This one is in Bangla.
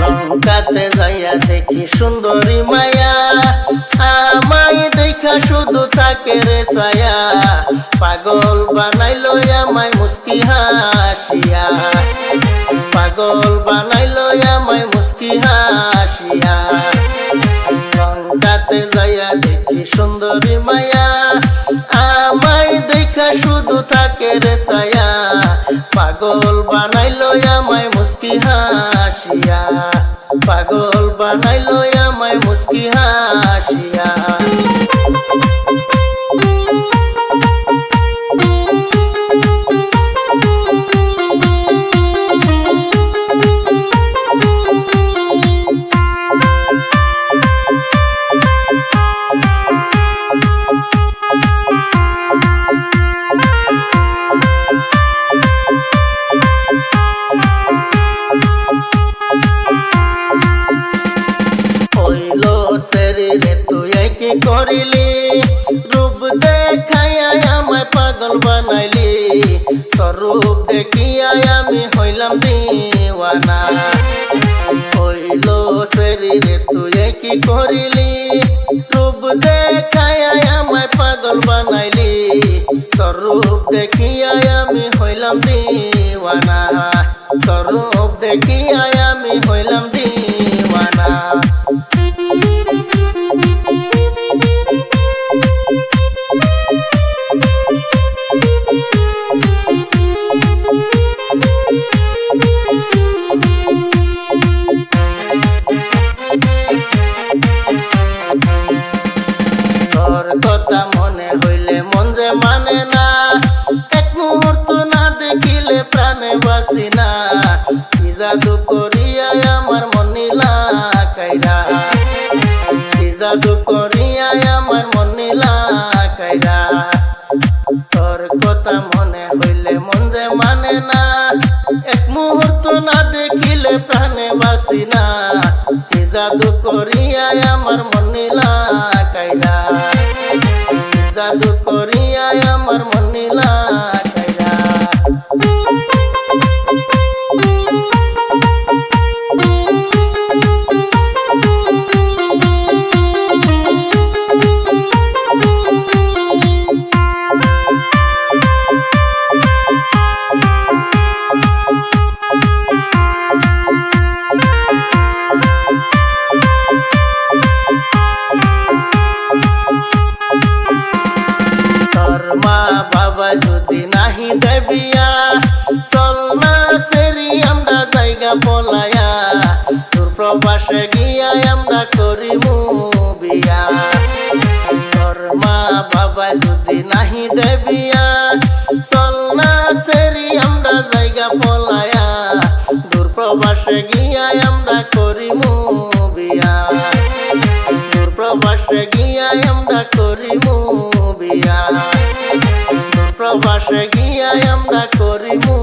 লঙ্কাতে যাইয়া দেখি সুন্দরী মায়া, আমায় দেখা শুধু থাকে রে ছায়া। পাগল বানাইলো আমায় মুস্কি হাসিয়া, পাগল বানাইলো আমায় মুস্কি হাসিয়া। লঙ্কাতে যাইয়া দেখি সুন্দরী মায়া, আমায় দেখা শুধু থাকে রে ছায়া। পাগল বানাইলো আমায় মুস্কি হাসিয়া, পাগল বানাইলো আমায় মুস্কি হাসিয়া। রে তুই কি করিলি, রূপ দেখাইয়া আমায় পাগল বানাইলি। তোর রূপ দেখিয়া আমি হইলাম দিওয়ানা। হইল সেরি রে তুই কি করিলি, রূপ দেখাইয়া আমায় পাগল বানাইলি। তোর রূপ দেখিয়া আমি হইলাম দিওয়ানা, তোর রূপ দেখিয়া আমি হইলাম দিওয়ানা। তোর কথা মনে হইলে মন যে মানে না, এক মুহূর্ত না দেখিলে প্রাণে বাসি না। কি জাদু করিয়া আমার মন নীলা কাইরা, কি জাদু করিয়া আমার মন নীলা কাইরা। তোর কথা মনে হইলে মন যে মানে না, এক মুহূর্ত না দেখিলে প্রাণে বাসি না। কি জাদু করিয়া আমার মন নীলা কাইরা, কি জাদু করিয়া আমার মন নীলা কাইরা। মা বাবা যদি নাহি দেবিয়া, চল না সেরি আমরা জায়গা পলায়া। তোর প্রবাসে গিয়া আমরা করিমু বিয়া। তোর মা বাবা যদি নাহি দেবিয়া, চল না সেরি আমরা জায়গা পলায়া। দূর প্রবাসে গিয়া আমরা করিমু বিয়া, দূর প্রবাসে গিয়া আমরা করিমু বিয়া, প্রবাসে গিয়া আমরা করিমু